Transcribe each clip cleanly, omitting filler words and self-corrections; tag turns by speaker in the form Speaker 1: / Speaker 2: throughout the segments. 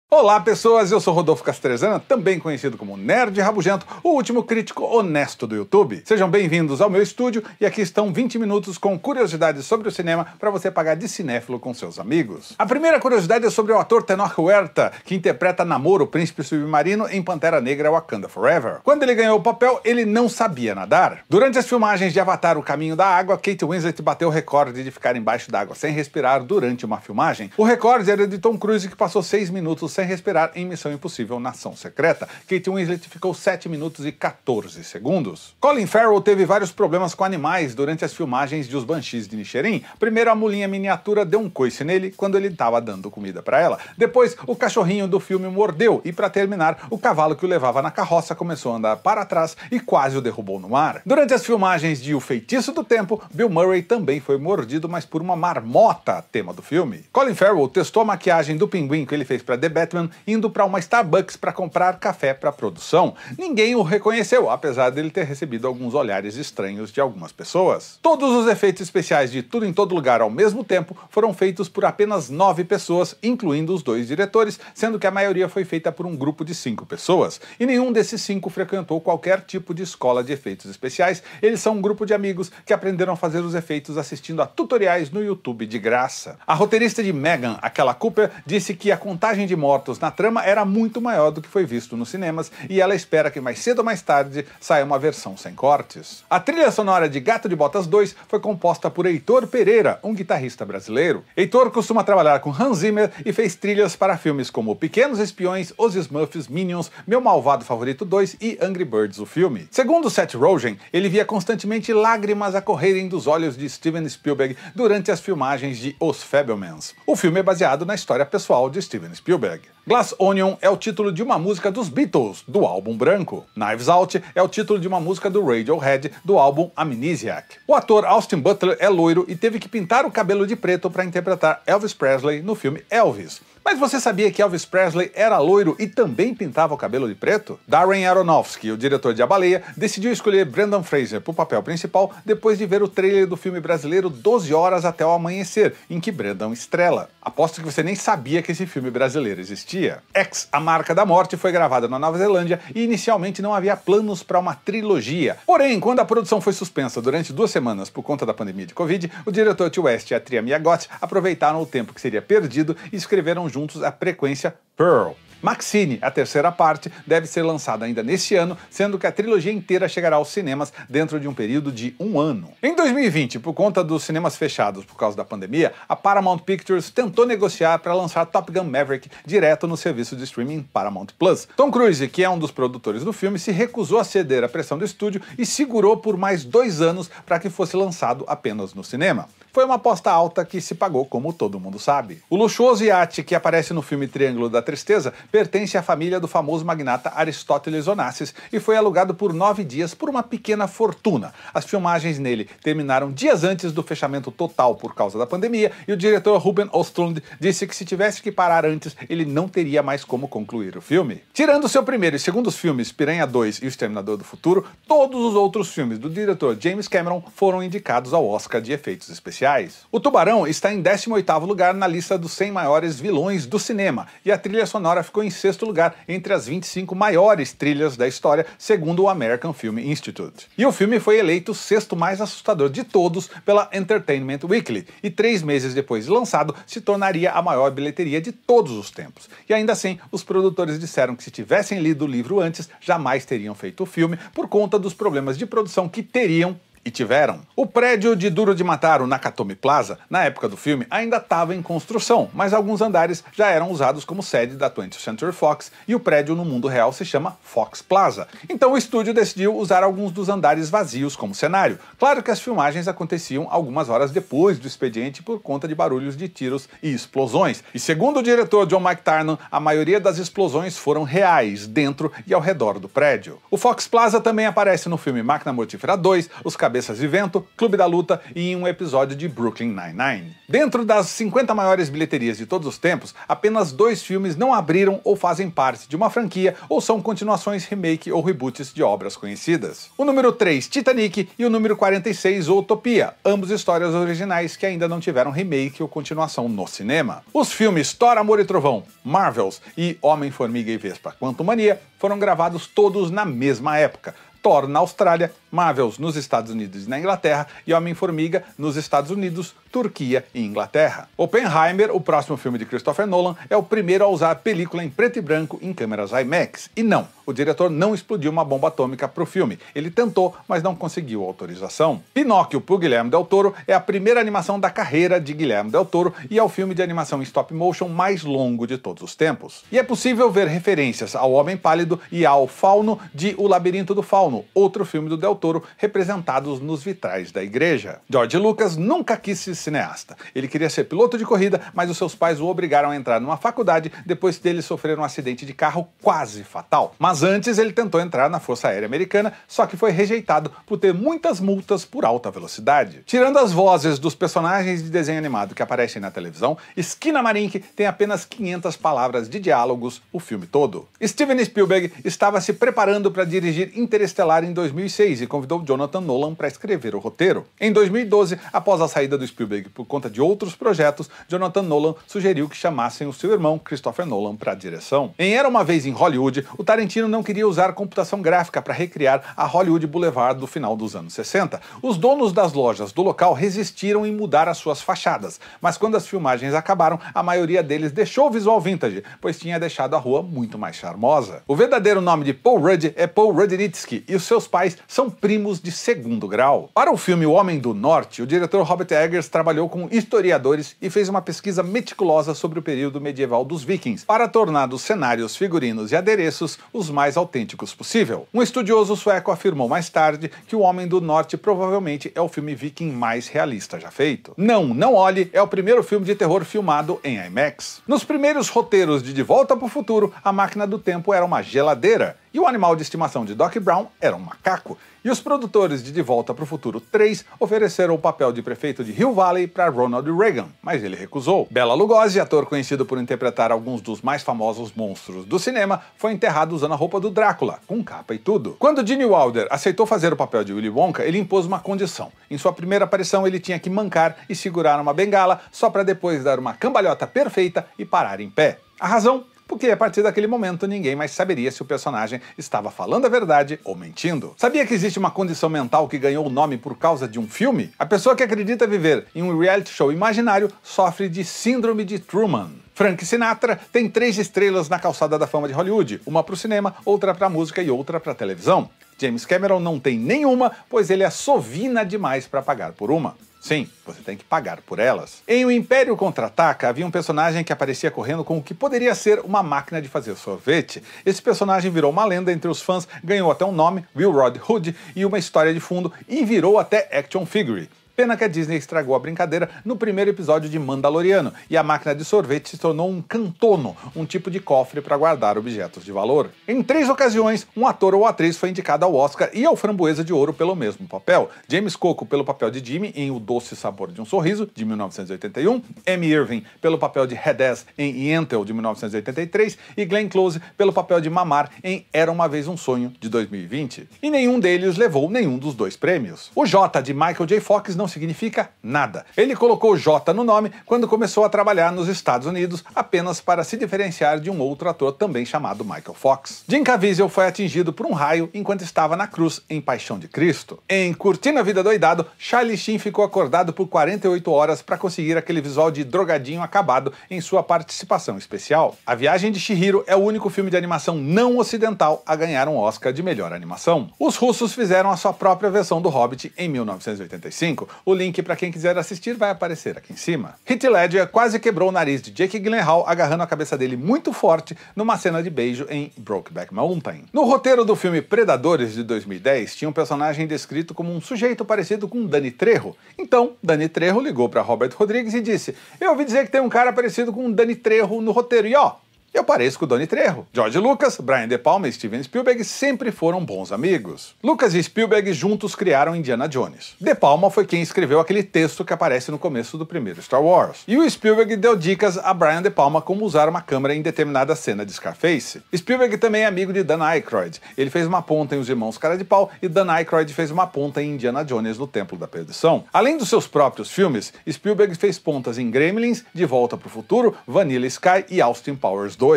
Speaker 1: Olá pessoas, eu sou Rodolfo Castrezana, também conhecido como Nerd Rabugento, o último crítico honesto do YouTube. Sejam bem-vindos ao meu estúdio e aqui estão 20 minutos com curiosidades sobre o cinema para você pagar de cinéfilo com seus amigos. A primeira curiosidade é sobre o ator Tenoch Huerta, que interpreta Namor, o príncipe submarino, em Pantera Negra Wakanda Forever. Quando ele ganhou o papel, ele não sabia nadar. Durante as filmagens de Avatar, O Caminho da Água, Kate Winslet bateu o recorde de ficar embaixo d'água sem respirar durante uma filmagem. O recorde era de Tom Cruise, que passou 6 minutos sem respirar em Missão Impossível Nação Secreta. Kate Winslet ficou 7 minutos e 14 segundos. Colin Farrell teve vários problemas com animais durante as filmagens de Os Banshees de Inisherin. Primeiro, a mulinha miniatura deu um coice nele quando ele estava dando comida para ela. Depois, o cachorrinho do filme mordeu e, para terminar, o cavalo que o levava na carroça começou a andar para trás e quase o derrubou no mar. Durante as filmagens de O Feitiço do Tempo, Bill Murray também foi mordido, mas por uma marmota, tema do filme. Colin Farrell testou a maquiagem do pinguim que ele fez para The Batman indo para uma Starbucks para comprar café para a produção. Ninguém o reconheceu, apesar dele ter recebido alguns olhares estranhos de algumas pessoas. Todos os efeitos especiais de Tudo em Todo Lugar ao mesmo tempo foram feitos por apenas 9 pessoas, incluindo os 2 diretores, sendo que a maioria foi feita por um grupo de 5 pessoas. E nenhum desses 5 frequentou qualquer tipo de escola de efeitos especiais. Eles são um grupo de amigos que aprenderam a fazer os efeitos assistindo a tutoriais no YouTube de graça. A roteirista de Megan, Akela Cooper, disse que a contagem de mortos na trama era muito maior do que foi visto nos cinemas e ela espera que mais cedo ou mais tarde saia uma versão sem cortes. A trilha sonora de Gato de Botas 2 foi composta por Heitor Pereira, um guitarrista brasileiro. Heitor costuma trabalhar com Hans Zimmer e fez trilhas para filmes como Pequenos Espiões, Os Smurfs, Minions, Meu Malvado Favorito 2 e Angry Birds, o filme. Segundo Seth Rogen, ele via constantemente lágrimas a correrem dos olhos de Steven Spielberg durante as filmagens de Os Fabelmans. O filme é baseado na história pessoal de Steven Spielberg. Glass Onion é o título de uma música dos Beatles, do álbum branco. Knives Out é o título de uma música do Radiohead, do álbum Amnesiac. O ator Austin Butler é loiro e teve que pintar o cabelo de preto para interpretar Elvis Presley no filme Elvis. Mas você sabia que Elvis Presley era loiro e também pintava o cabelo de preto? Darren Aronofsky, o diretor de A Baleia, decidiu escolher Brendan Fraser para o papel principal depois de ver o trailer do filme brasileiro 12 Horas até o Amanhecer, em que Brendan estrela. Aposto que você nem sabia que esse filme brasileiro existia. X, A Marca da Morte, foi gravada na Nova Zelândia e inicialmente não havia planos para uma trilogia. Porém, quando a produção foi suspensa durante 2 semanas por conta da pandemia de Covid, o diretor T. West e a Tria Miyagotti aproveitaram o tempo que seria perdido e escreveram juntos a frequência Pearl. Maxine, a terceira parte, deve ser lançada ainda neste ano, sendo que a trilogia inteira chegará aos cinemas dentro de um período de 1 ano. Em 2020, por conta dos cinemas fechados por causa da pandemia, a Paramount Pictures tentou negociar para lançar Top Gun Maverick direto no serviço de streaming Paramount Plus. Tom Cruise, que é um dos produtores do filme, se recusou a ceder à pressão do estúdio e segurou por mais 2 anos para que fosse lançado apenas no cinema. Foi uma aposta alta que se pagou, como todo mundo sabe. O luxuoso iate que aparece no filme Triângulo da Tristeza pertence à família do famoso magnata Aristóteles Onassis e foi alugado por 9 dias por uma pequena fortuna. As filmagens nele terminaram dias antes do fechamento total por causa da pandemia e o diretor Ruben Östlund disse que se tivesse que parar antes, ele não teria mais como concluir o filme. Tirando seu primeiro e segundo filmes, Piranha 2 e O Exterminador do Futuro, todos os outros filmes do diretor James Cameron foram indicados ao Oscar de efeitos especiais. O Tubarão está em 18º lugar na lista dos 100 maiores vilões do cinema, e a trilha sonora ficou em 6º lugar entre as 25 maiores trilhas da história, segundo o American Film Institute. E o filme foi eleito o 6º mais assustador de todos pela Entertainment Weekly, e 3 meses depois de lançado, se tornaria a maior bilheteria de todos os tempos. E ainda assim, os produtores disseram que se tivessem lido o livro antes, jamais teriam feito o filme, por conta dos problemas de produção que teriam e tiveram. O prédio de Duro de Matar, o Nakatomi Plaza, na época do filme, ainda estava em construção, mas alguns andares já eram usados como sede da 20th Century Fox e o prédio no mundo real se chama Fox Plaza. Então o estúdio decidiu usar alguns dos andares vazios como cenário. Claro que as filmagens aconteciam algumas horas depois do expediente por conta de barulhos de tiros e explosões. E segundo o diretor John McTiernan, a maioria das explosões foram reais dentro e ao redor do prédio. O Fox Plaza também aparece no filme Máquina Mortífera 2, Os Cabelos Cabeças de Vento, Clube da Luta e em um episódio de Brooklyn Nine-Nine. Dentro das 50 maiores bilheterias de todos os tempos, apenas 2 filmes não abriram ou fazem parte de uma franquia ou são continuações, remake ou reboots de obras conhecidas. O número 3, Titanic, e o número 46, Utopia, ambos histórias originais que ainda não tiveram remake ou continuação no cinema. Os filmes Thor, Amor e Trovão, Marvels e Homem-Formiga e Vespa Quantumania foram gravados todos na mesma época. Thor na Austrália, Marvels nos Estados Unidos e na Inglaterra e Homem-Formiga nos Estados Unidos, Turquia e Inglaterra. Oppenheimer, o próximo filme de Christopher Nolan, é o primeiro a usar película em preto e branco em câmeras IMAX. E não, o diretor não explodiu uma bomba atômica para o filme. Ele tentou, mas não conseguiu autorização. Pinóquio, por Guilherme Del Toro, é a primeira animação da carreira de Guilherme Del Toro e é o filme de animação em stop motion mais longo de todos os tempos. E é possível ver referências ao Homem Pálido e ao Fauno de O Labirinto do Fauno, outro filme do Del Toro, representados nos vitrais da igreja. George Lucas nunca quis ser cineasta. Ele queria ser piloto de corrida, mas os seus pais o obrigaram a entrar numa faculdade depois dele sofrer um acidente de carro quase fatal. Mas antes ele tentou entrar na Força Aérea Americana, só que foi rejeitado por ter muitas multas por alta velocidade. Tirando as vozes dos personagens de desenho animado que aparecem na televisão, Esquina Marink tem apenas 500 palavras de diálogos o filme todo. Steven Spielberg estava se preparando para dirigir Interestelar em 2006 e convidou Jonathan Nolan para escrever o roteiro. Em 2012, após a saída do Spielberg por conta de outros projetos, Jonathan Nolan sugeriu que chamassem o seu irmão Christopher Nolan para a direção. Em Era Uma Vez em Hollywood, o Tarantino não queria usar computação gráfica para recriar a Hollywood Boulevard do final dos anos 60. Os donos das lojas do local resistiram em mudar as suas fachadas, mas quando as filmagens acabaram, a maioria deles deixou o visual vintage, pois tinha deixado a rua muito mais charmosa. O verdadeiro nome de Paul Rudd é Paul Rudnitsky e os seus pais são primos de segundo grau. Para o filme O Homem do Norte, o diretor Robert Eggers trabalhou com historiadores e fez uma pesquisa meticulosa sobre o período medieval dos vikings, para tornar dos cenários, figurinos e adereços os mais autênticos possível. Um estudioso sueco afirmou mais tarde que O Homem do Norte provavelmente é o filme viking mais realista já feito. Não Olhe é o primeiro filme de terror filmado em IMAX. Nos primeiros roteiros de Volta para o Futuro, a máquina do tempo era uma geladeira e o animal de estimação de Doc Brown era um macaco. E os produtores de Volta para o Futuro 3 ofereceram o papel de prefeito de Hill Valley para Ronald Reagan, mas ele recusou. Bela Lugosi, ator conhecido por interpretar alguns dos mais famosos monstros do cinema, foi enterrado usando a roupa do Drácula, com capa e tudo. Quando Gene Wilder aceitou fazer o papel de Willy Wonka, ele impôs uma condição. Em sua primeira aparição, ele tinha que mancar e segurar uma bengala, só para depois dar uma cambalhota perfeita e parar em pé. A razão? Porque a partir daquele momento ninguém mais saberia se o personagem estava falando a verdade ou mentindo. Sabia que existe uma condição mental que ganhou o nome por causa de um filme? A pessoa que acredita viver em um reality show imaginário sofre de síndrome de Truman. Frank Sinatra tem 3 estrelas na calçada da fama de Hollywood, uma para o cinema, outra para a música e outra para a televisão. James Cameron não tem nenhuma, pois ele é sovina demais para pagar por uma. Sim, você tem que pagar por elas. Em O Império Contra-Ataca, havia um personagem que aparecia correndo com o que poderia ser uma máquina de fazer sorvete. Esse personagem virou uma lenda entre os fãs, ganhou até um nome, Will Rod Hood, e uma história de fundo, e virou até action figure. Pena que a Disney estragou a brincadeira no primeiro episódio de Mandaloriano, e a máquina de sorvete se tornou um cantono, um tipo de cofre para guardar objetos de valor. Em 3 ocasiões, um ator ou atriz foi indicado ao Oscar e ao Framboesa de Ouro pelo mesmo papel. James Coco pelo papel de Jimmy em O Doce Sabor de um Sorriso, de 1981, Amy Irving pelo papel de Hades em Yentl, de 1983, e Glenn Close pelo papel de Mamar em Era Uma Vez um Sonho, de 2020. E nenhum deles levou nenhum dos 2 prêmios. O J de Michael J. Fox não significa nada. Ele colocou J no nome quando começou a trabalhar nos Estados Unidos apenas para se diferenciar de um outro ator também chamado Michael Fox. Jim Caviezel foi atingido por um raio enquanto estava na cruz em Paixão de Cristo. Em Curtindo a Vida Doidado, Charlie Sheen ficou acordado por 48 horas para conseguir aquele visual de drogadinho acabado em sua participação especial. A Viagem de Chihiro é o único filme de animação não ocidental a ganhar um Oscar de melhor animação. Os russos fizeram a sua própria versão do Hobbit em 1985. O link para quem quiser assistir vai aparecer aqui em cima. Heath Ledger quase quebrou o nariz de Jake Gyllenhaal agarrando a cabeça dele muito forte numa cena de beijo em Brokeback Mountain. No roteiro do filme Predadores de 2010 tinha um personagem descrito como um sujeito parecido com Danny Trejo. Então, Danny Trejo ligou para Robert Rodrigues e disse: "Eu ouvi dizer que tem um cara parecido com Danny Trejo no roteiro e ó, Eu pareço com o Donnie Trejo. George Lucas, Brian De Palma e Steven Spielberg sempre foram bons amigos. Lucas e Spielberg juntos criaram Indiana Jones. De Palma foi quem escreveu aquele texto que aparece no começo do primeiro Star Wars. E o Spielberg deu dicas a Brian De Palma como usar uma câmera em determinada cena de Scarface. Spielberg também é amigo de Dan Aykroyd. Ele fez uma ponta em Os Irmãos Cara de Pau e Dan Aykroyd fez uma ponta em Indiana Jones no Templo da Perdição. Além dos seus próprios filmes, Spielberg fez pontas em Gremlins, De Volta para o Futuro, Vanilla Sky e Austin Powers 2.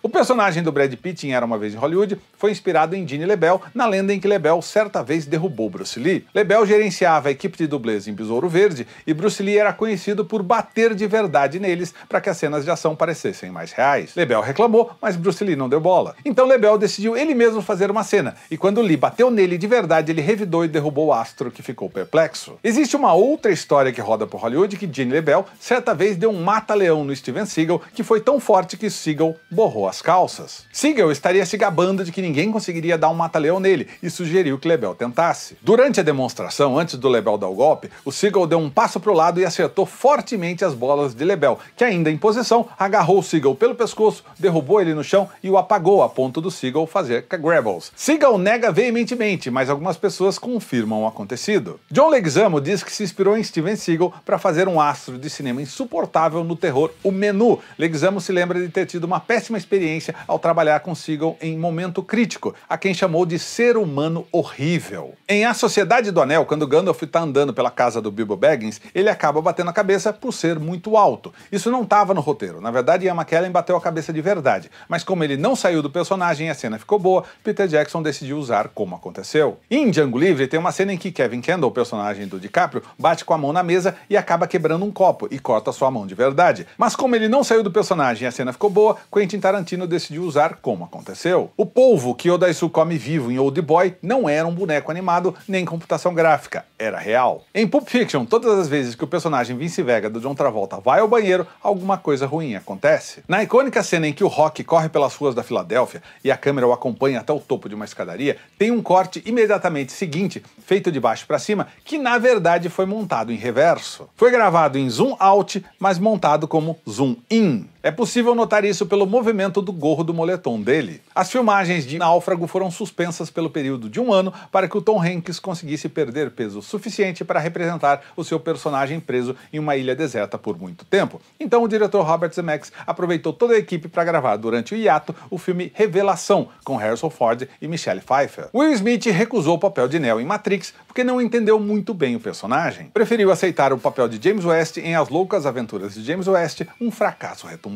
Speaker 1: O personagem do Brad Pitt em Era Uma Vez em Hollywood foi inspirado em Gene LeBell, na lenda em que LeBell certa vez derrubou Bruce Lee. LeBell gerenciava a equipe de dublês em Besouro Verde e Bruce Lee era conhecido por bater de verdade neles para que as cenas de ação parecessem mais reais. LeBell reclamou, mas Bruce Lee não deu bola. Então LeBell decidiu ele mesmo fazer uma cena, e quando Lee bateu nele de verdade, ele revidou e derrubou o astro, que ficou perplexo. Existe uma outra história que roda por Hollywood que Gene LeBell certa vez deu um mata-leão no Steven Seagal que foi tão forte que Seagal borrou as calças. Seagal estaria se gabando de que ninguém conseguiria dar um mata-leão nele e sugeriu que LeBell tentasse. Durante a demonstração, antes do LeBell dar o golpe, o Seagal deu um passo para o lado e acertou fortemente as bolas de LeBell, que ainda em posição, agarrou o Seagal pelo pescoço, derrubou ele no chão e o apagou a ponto do Seagal fazer Grabbles. Seagal nega veementemente, mas algumas pessoas confirmam o acontecido. John Leguizamo diz que se inspirou em Steven Seagal para fazer um astro de cinema insuportável no terror O Menu. Leguizamo se lembra de ter tido uma péssima experiência ao trabalhar com Seagal em Momento Crítico, a quem chamou de ser humano horrível. Em A Sociedade do Anel, quando Gandalf está andando pela casa do Bilbo Baggins, ele acaba batendo a cabeça por ser muito alto. Isso não estava no roteiro. Na verdade, Ian McKellen bateu a cabeça de verdade. Mas como ele não saiu do personagem e a cena ficou boa, Peter Jackson decidiu usar como aconteceu. Em Django Livre, tem uma cena em que Kevin Kendall, o personagem do DiCaprio, bate com a mão na mesa e acaba quebrando um copo e corta sua mão de verdade. Mas como ele não saiu do personagem e a cena ficou boa, Quentin Tarantino decidiu usar como aconteceu. O polvo que Odaisu come vivo em Old Boy não era um boneco animado nem computação gráfica, era real. Em Pulp Fiction, todas as vezes que o personagem Vince Vega do John Travolta vai ao banheiro, alguma coisa ruim acontece. Na icônica cena em que o Rock corre pelas ruas da Filadélfia e a câmera o acompanha até o topo de uma escadaria, tem um corte imediatamente seguinte, feito de baixo para cima, que na verdade foi montado em reverso. Foi gravado em zoom out, mas montado como zoom in. É possível notar isso pelo movimento do gorro do moletom dele. As filmagens de Náufrago foram suspensas pelo período de 1 ano para que o Tom Hanks conseguisse perder peso suficiente para representar o seu personagem preso em uma ilha deserta por muito tempo. Então o diretor Robert Zemeckis aproveitou toda a equipe para gravar durante o hiato o filme Revelação, com Harrison Ford e Michelle Pfeiffer. Will Smith recusou o papel de Neo em Matrix porque não entendeu muito bem o personagem. Preferiu aceitar o papel de James West em As Loucas Aventuras de James West, um fracasso retumbante.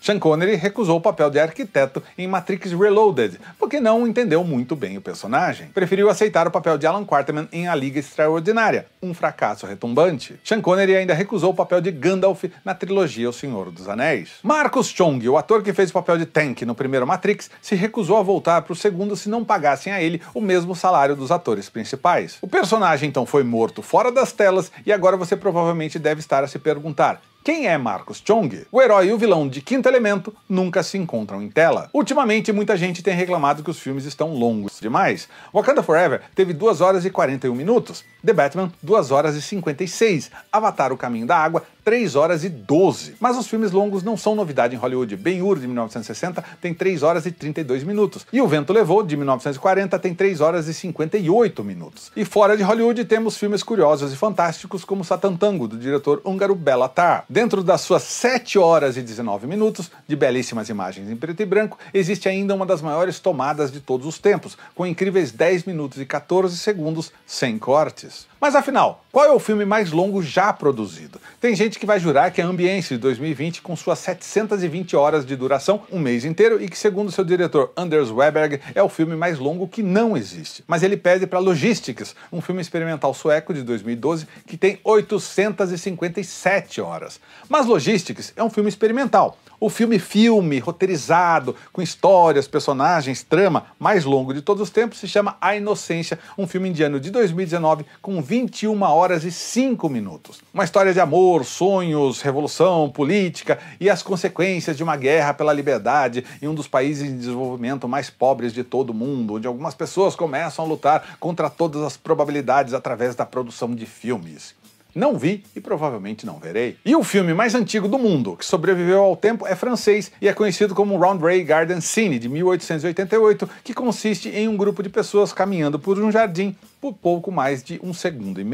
Speaker 1: Sean Connery recusou o papel de arquiteto em Matrix Reloaded, porque não entendeu muito bem o personagem. Preferiu aceitar o papel de Alan Quarterman em A Liga Extraordinária, um fracasso retumbante. Sean Connery ainda recusou o papel de Gandalf na trilogia O Senhor dos Anéis. Marcus Chong, o ator que fez o papel de Tank no primeiro Matrix, se recusou a voltar para o segundo se não pagassem a ele o mesmo salário dos atores principais. O personagem então foi morto fora das telas e agora você provavelmente deve estar a se perguntar: quem é Marcus Chong? O herói e o vilão de Quinto Elemento nunca se encontram em tela. Ultimamente, muita gente tem reclamado que os filmes estão longos demais. Wakanda Forever teve 2 horas e 41 minutos. The Batman, 2 horas e 56. Avatar, O Caminho da Água, 3 horas e 12. Mas os filmes longos não são novidade em Hollywood. Ben-Hur, de 1960, tem 3 horas e 32 minutos. E O Vento Levou, de 1940, tem 3 horas e 58 minutos. E fora de Hollywood temos filmes curiosos e fantásticos como Satan Tango, do diretor húngaro Béla Tarr. Dentro das suas 7 horas e 19 minutos, de belíssimas imagens em preto e branco, existe ainda uma das maiores tomadas de todos os tempos, com incríveis 10 minutos e 14 segundos sem cortes. Mas afinal, qual é o filme mais longo já produzido? Tem gente que vai jurar que é Ambience, de 2020, com suas 720 horas de duração, um mês inteiro, e que, segundo seu diretor Anders Weberg, é o filme mais longo que não existe. Mas ele pede para Logistics, um filme experimental sueco de 2012, que tem 857 horas. Mas Logistics é um filme experimental. O filme roteirizado, com histórias, personagens, trama, mais longo de todos os tempos, se chama A Inocência, um filme indiano de 2019 com 21 horas e 5 minutos. Uma história de amor, sonhos, revolução, política e as consequências de uma guerra pela liberdade em um dos países em desenvolvimento mais pobres de todo o mundo, onde algumas pessoas começam a lutar contra todas as probabilidades através da produção de filmes. Não vi e provavelmente não verei. E o filme mais antigo do mundo, que sobreviveu ao tempo, é francês e é conhecido como Round Garden Scene, de 1888, que consiste em um grupo de pessoas caminhando por um jardim por pouco mais de 1,5 segundos.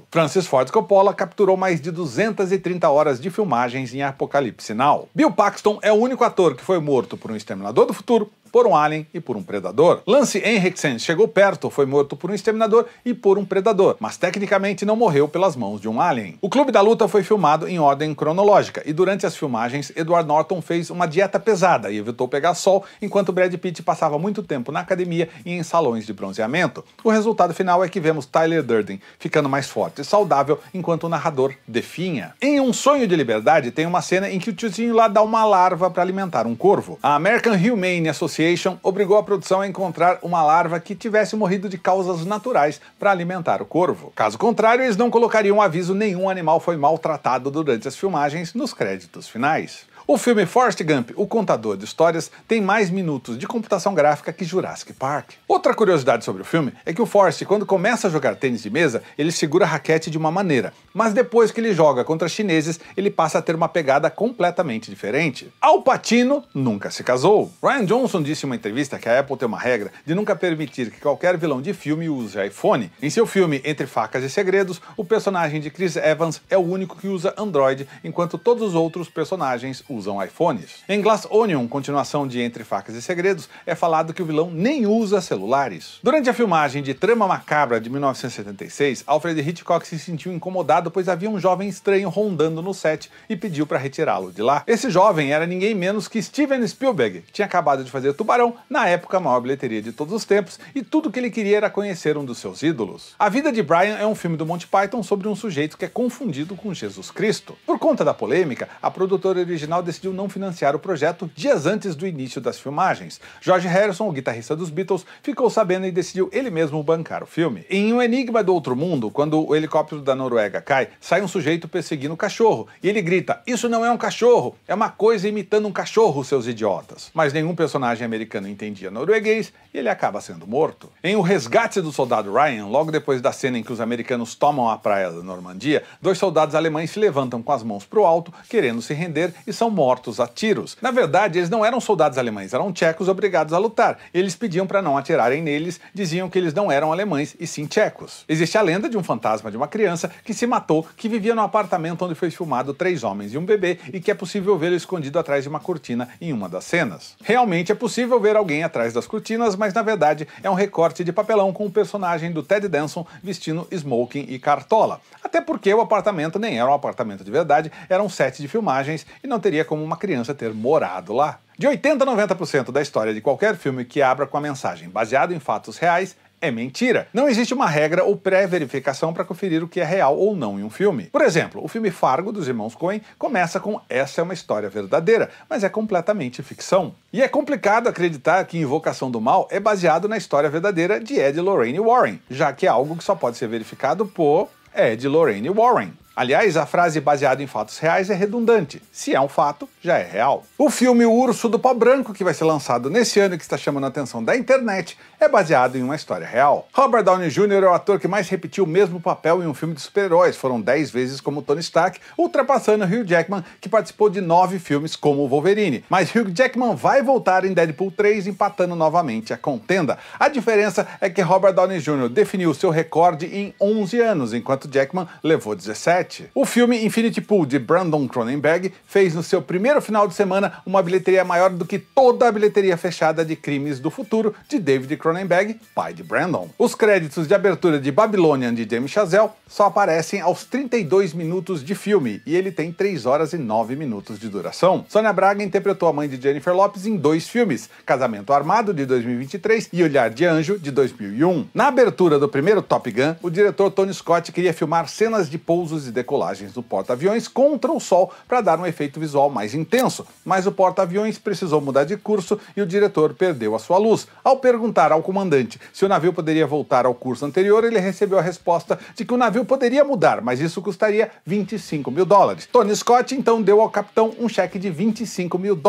Speaker 1: Francis Ford Coppola capturou mais de 230 horas de filmagens em Apocalipse Now. Bill Paxton é o único ator que foi morto por um exterminador do futuro, por um alien e por um predador. Lance Henriksen chegou perto, foi morto por um exterminador e por um predador, mas tecnicamente não morreu pelas mãos de um alien. O Clube da Luta foi filmado em ordem cronológica e durante as filmagens, Edward Norton fez uma dieta pesada e evitou pegar sol, enquanto Brad Pitt passava muito tempo na academia e em salões de bronzeamento. O resultado final é que vemos Tyler Durden ficando mais forte e saudável, enquanto o narrador definha. Em Um Sonho de Liberdade tem uma cena em que o tiozinho lá dá uma larva para alimentar um corvo. A American Humane Association obrigou a produção a encontrar uma larva que tivesse morrido de causas naturais para alimentar o corvo. Caso contrário, eles não colocariam aviso nenhum animal foi maltratado durante as filmagens nos créditos finais. O filme Forrest Gump, o contador de histórias, tem mais minutos de computação gráfica que Jurassic Park. Outra curiosidade sobre o filme é que o Forrest, quando começa a jogar tênis de mesa, ele segura a raquete de uma maneira, mas depois que ele joga contra chineses, ele passa a ter uma pegada completamente diferente. Al Pacino nunca se casou. Rian Johnson disse em uma entrevista que a Apple tem uma regra de nunca permitir que qualquer vilão de filme use iPhone. Em seu filme Entre Facas e Segredos, o personagem de Chris Evans é o único que usa Android, enquanto todos os outros personagens usam iPhones. Em Glass Onion, continuação de Entre Facas e Segredos, é falado que o vilão nem usa celulares. Durante a filmagem de Trama Macabra de 1976, Alfred Hitchcock se sentiu incomodado pois havia um jovem estranho rondando no set e pediu para retirá-lo de lá. Esse jovem era ninguém menos que Steven Spielberg, que tinha acabado de fazer Tubarão, na época a maior bilheteria de todos os tempos, e tudo que ele queria era conhecer um dos seus ídolos. A Vida de Brian é um filme do Monty Python sobre um sujeito que é confundido com Jesus Cristo. Por conta da polêmica, a produtora original decidiu não financiar o projeto dias antes do início das filmagens. George Harrison, o guitarrista dos Beatles, ficou sabendo e decidiu ele mesmo bancar o filme. Em Um Enigma do Outro Mundo, quando o helicóptero da Noruega cai, sai um sujeito perseguindo um cachorro, e ele grita: "Isso não é um cachorro, é uma coisa imitando um cachorro, seus idiotas." Mas nenhum personagem americano entendia norueguês e ele acaba sendo morto. Em O Resgate do Soldado Ryan, logo depois da cena em que os americanos tomam a praia da Normandia, 2 soldados alemães se levantam com as mãos pro alto, querendo se render, e são mortos a tiros. Na verdade, eles não eram soldados alemães, eram tchecos obrigados a lutar. Eles pediam para não atirarem neles, diziam que eles não eram alemães e sim tchecos. Existe a lenda de um fantasma de uma criança que se matou, que vivia no apartamento onde foi filmado 3 homens e um bebê e que é possível vê-lo escondido atrás de uma cortina em uma das cenas. Realmente é possível ver alguém atrás das cortinas, mas na verdade é um recorte de papelão com o personagem do Ted Danson vestindo smoking e cartola. Até porque o apartamento nem era um apartamento de verdade, era um set de filmagens e não teria como uma criança ter morado lá. De 80 a 90% da história de qualquer filme que abra com a mensagem baseado em fatos reais é mentira. Não existe uma regra ou pré-verificação para conferir o que é real ou não em um filme. Por exemplo, o filme Fargo, dos irmãos Coen, começa com "essa é uma história verdadeira", mas é completamente ficção. E é complicado acreditar que Invocação do Mal é baseado na história verdadeira de Ed e Lorraine Warren, já que é algo que só pode ser verificado por Ed e Lorraine Warren. Aliás, a frase "baseado em fatos reais" é redundante. Se é um fato, já é real. O filme O Urso do Pó Branco, que vai ser lançado nesse ano e que está chamando a atenção da internet, é baseado em uma história real. Robert Downey Jr. é o ator que mais repetiu o mesmo papel em um filme de super-heróis. Foram 10 vezes como Tony Stark, ultrapassando Hugh Jackman, que participou de 9 filmes como Wolverine. Mas Hugh Jackman vai voltar em Deadpool 3, empatando novamente a contenda. A diferença é que Robert Downey Jr. definiu seu recorde em 11 anos, enquanto Jackman levou 17. O filme Infinity Pool, de Brandon Cronenberg, fez no seu primeiro final de semana uma bilheteria maior do que toda a bilheteria fechada de Crimes do Futuro, de David Cronenberg, pai de Brandon. Os créditos de abertura de Babylonian, de Damien Chazelle, só aparecem aos 32 minutos de filme, e ele tem 3 horas e 9 minutos de duração. Sônia Braga interpretou a mãe de Jennifer Lopez em 2 filmes, Casamento Armado, de 2023, e Olhar de Anjo, de 2001. Na abertura do primeiro Top Gun, o diretor Tony Scott queria filmar cenas de pousos e decolagens do porta-aviões contra o sol para dar um efeito visual mais intenso, mas o porta-aviões precisou mudar de curso e o diretor perdeu a sua luz. Ao perguntar ao comandante se o navio poderia voltar ao curso anterior, ele recebeu a resposta de que o navio poderia mudar, mas isso custaria $25 mil. Tony Scott então deu ao capitão um cheque de $25 mil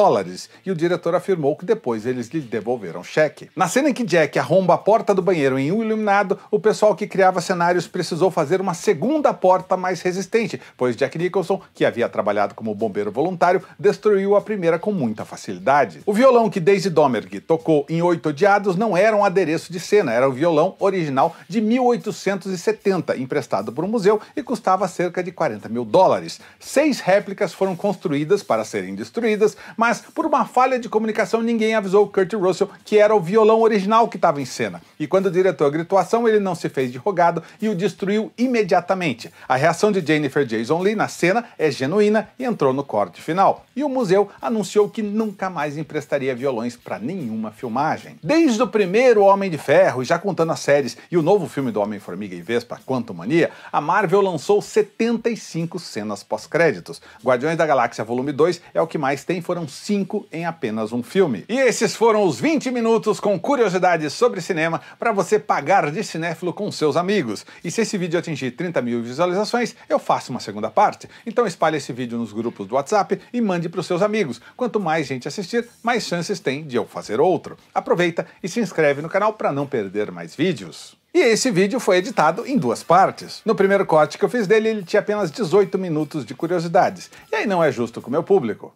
Speaker 1: e o diretor afirmou que depois eles lhe devolveram o cheque. Na cena em que Jack arromba a porta do banheiro em Um Iluminado, o pessoal que criava cenários precisou fazer uma segunda porta mais resistente, pois Jack Nicholson, que havia trabalhado como bombeiro voluntário, destruiu a primeira com muita facilidade. O violão que Daisy Domergue tocou em Oito Odiados não era um adereço de cena, era o violão original de 1870, emprestado por um museu e custava cerca de $40 mil. 6 réplicas foram construídas para serem destruídas, mas por uma falha de comunicação ninguém avisou Kurt Russell que era o violão original que estava em cena. E quando o diretor gritou ação, ele não se fez de rogado e o destruiu imediatamente. A reação de Jennifer Jason Leigh na cena é genuína e entrou no corte final. E o museu anunciou que nunca mais emprestaria violões para nenhuma filmagem. Desde o primeiro Homem de Ferro, já contando as séries, e o novo filme do Homem-Formiga e Vespa, Quantumania, a Marvel lançou 75 cenas pós-créditos. Guardiões da Galáxia Volume 2 é o que mais tem, foram 5 em apenas um filme. E esses foram os 20 minutos com curiosidades sobre cinema para você pagar de cinéfilo com seus amigos. E se esse vídeo atingir 30 mil visualizações, eu faço uma segunda parte. Então espalhe esse vídeo nos grupos do WhatsApp e mande para os seus amigos. Quanto mais gente assistir, mais chances tem de eu fazer outro. Aproveita e se inscreve no canal para não perder mais vídeos. E esse vídeo foi editado em 2 partes. No primeiro corte que eu fiz dele, ele tinha apenas 18 minutos de curiosidades. E aí não é justo com o meu público.